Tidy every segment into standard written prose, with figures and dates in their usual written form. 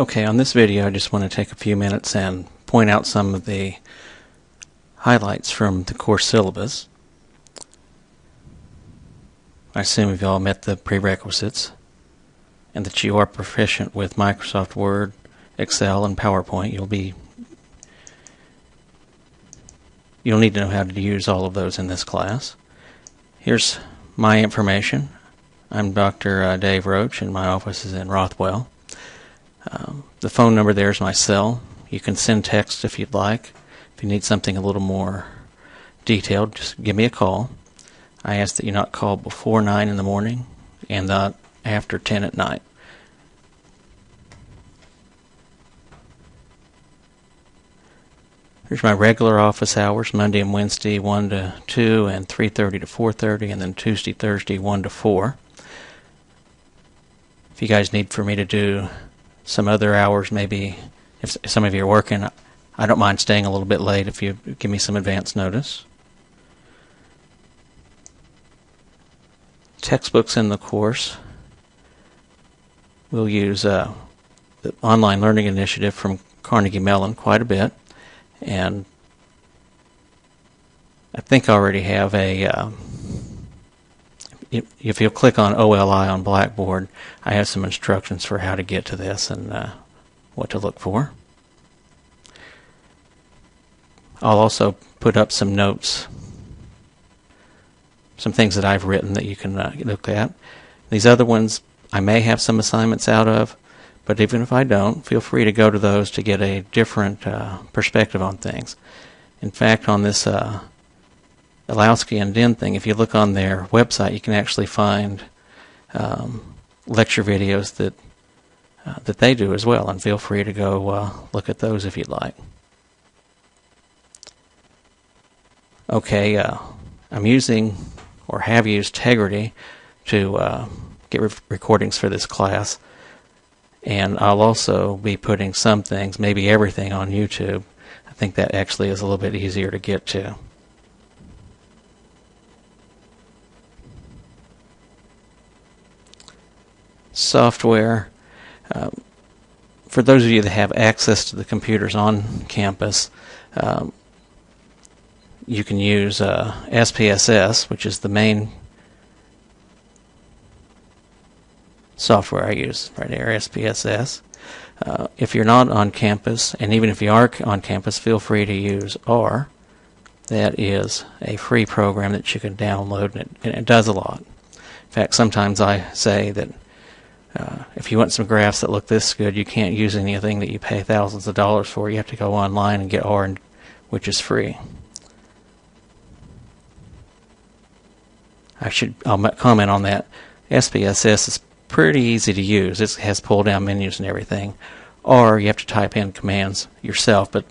Okay, on this video I just want to take a few minutes and point out some of the highlights from the course syllabus. I assume you've all met the prerequisites and that you are proficient with Microsoft Word, Excel, and PowerPoint. You'll need to know how to use all of those in this class. Here's my information. I'm Dr. Dave Roach, and my office is in Rothwell. The phone number there is my cell. You can send text if you'd like. If you need something a little more detailed, just give me a call. I ask that you not call before 9 in the morning and not after 10 at night. Here's my regular office hours: Monday and Wednesday 1 to 2 and 3:30 to 4:30, and then Tuesday, Thursday 1 to 4. If you guys need for me to do some other hours, maybe if some of you are working, I don't mind staying a little bit late if you give me some advance notice. Textbooks in the course. We'll use the Online Learning Initiative from Carnegie Mellon quite a bit, and I think I already have a if you'll click on OLI on Blackboard, I have some instructions for how to get to this and what to look for. I'll also put up some notes, some things that I've written that you can look at. These other ones I may have some assignments out of, but even if I don't, feel free to go to those to get a different perspective on things. In fact, on this Alowski and Den thing, if you look on their website, you can actually find lecture videos that they do as well, and feel free to go look at those if you'd like. Okay, I'm using or have used Tegrity to get recordings for this class, and I'll also be putting some things, maybe everything, on YouTube. I think that actually is a little bit easier to get to. Software. For those of you that have access to the computers on campus, you can use SPSS, which is the main software I use right there, SPSS. If you're not on campus, and even if you are on campus, feel free to use R. That is a free program that you can download, and it does a lot. In fact, sometimes I say that if you want some graphs that look this good, you can't use anything that you pay thousands of dollars for. You have to go online and get R, which is free. I'll comment on that. SPSS is pretty easy to use. It has pull-down menus and everything. Or you have to type in commands yourself, but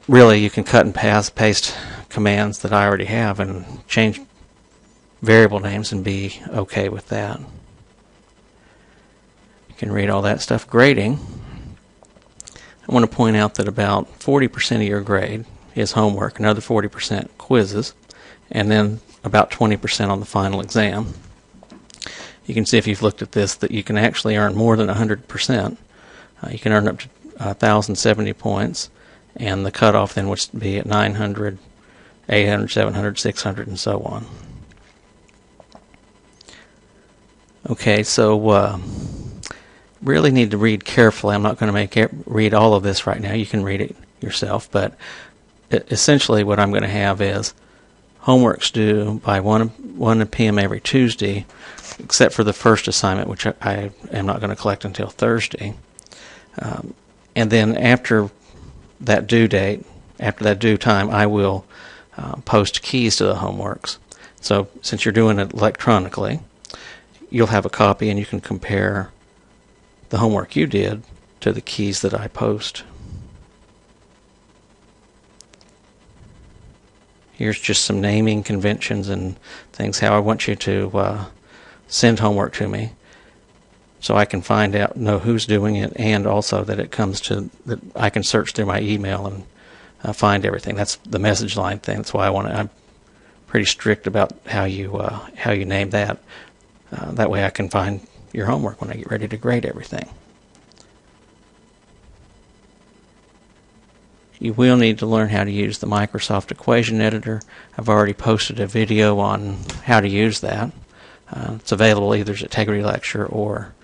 really you can cut and paste commands that I already have and change variable names and be okay with that. You can read all that stuff. Grading. I want to point out that about 40% of your grade is homework, another 40% quizzes, and then about 20% on the final exam. You can see, if you've looked at this, that you can actually earn more than 100%. You can earn up to 1,070 points, and the cutoff then would be at 900, 800, 700, 600, and so on. Okay, so really need to read carefully. I'm not going to read all of this right now. You can read it yourself, but essentially what I'm going to have is homework's due by 1 p.m. every Tuesday, except for the first assignment, which I am not going to collect until Thursday. And then after that due date, after that due time, I will post keys to the homeworks. So since you're doing it electronically, you'll have a copy and you can compare the homework you did to the keys that I post. Here's just some naming conventions and things, how I want you to send homework to me, so I can know who's doing it, and also that it comes to, that I can search through my email and find everything. That's the message line thing. That's why I'm pretty strict about how you name that. That way I can find your homework when I get ready to grade everything. You will need to learn how to use the Microsoft Equation Editor. I've already posted a video on how to use that. It's available either as a Integrity lecture or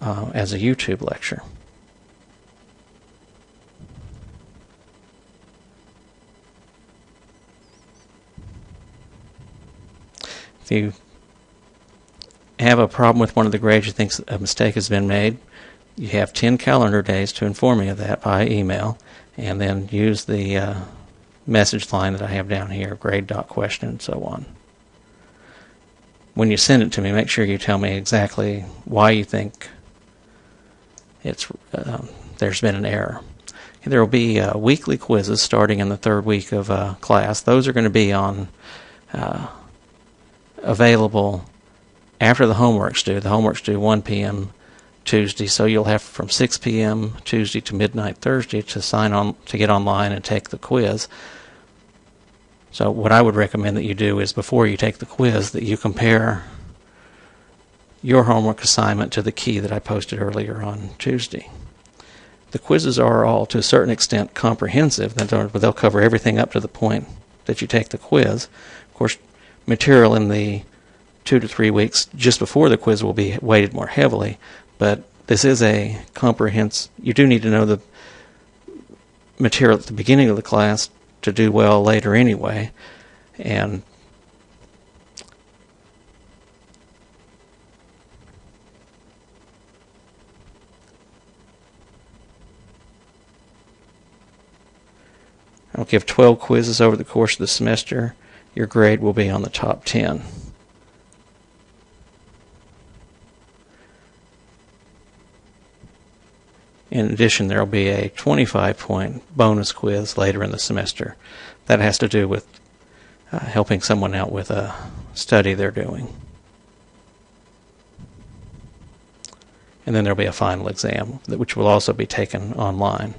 as a YouTube lecture. If you have a problem with one of the grades, you think a mistake has been made, you have 10 calendar days to inform me of that by email, and then use the message line that I have down here, grade.question and so on. When you send it to me, make sure you tell me exactly why you think there's been an error. There will be weekly quizzes starting in the third week of class. Those are going to be available after the homework's due. The homework's due 1 p.m. Tuesday, so you'll have from 6 p.m. Tuesday to midnight Thursday to sign on to get online and take the quiz. So what I would recommend that you do is before you take the quiz that you compare your homework assignment to the key that I posted earlier on Tuesday. The quizzes are all to a certain extent comprehensive, they'll cover everything up to the point that you take the quiz. Of course, material in the 2 to 3 weeks just before the quiz will be weighted more heavily, but this is a comprehensive. You do need to know the material at the beginning of the class to do well later anyway, and I'll give 12 quizzes over the course of the semester. Your grade will be on the top 10. In addition, there will be a 25-point bonus quiz later in the semester. That has to do with helping someone out with a study they're doing. And then there will be a final exam, which will also be taken online.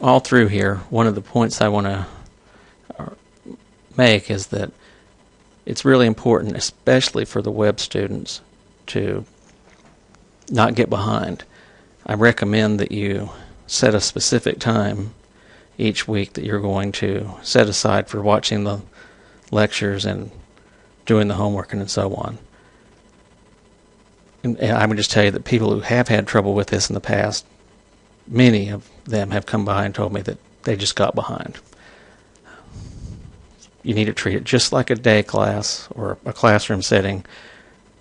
All through here, one of the points I want to make is that it's really important, especially for the web students, to not get behind. I recommend that you set a specific time each week that you're going to set aside for watching the lectures and doing the homework and so on. And I would just tell you that people who have had trouble with this in the past, many of them have come by and told me that they just got behind. You need to treat it just like a day class or a classroom setting.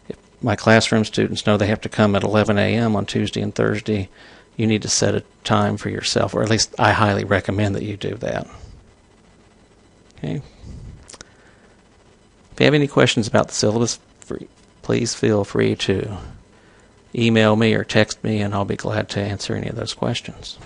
If my classroom students know they have to come at 11 a.m. on Tuesday and Thursday, you need to set a time for yourself, or at least I highly recommend that you do that. Okay. If you have any questions about the syllabus, please feel free to email me or text me, and I'll be glad to answer any of those questions.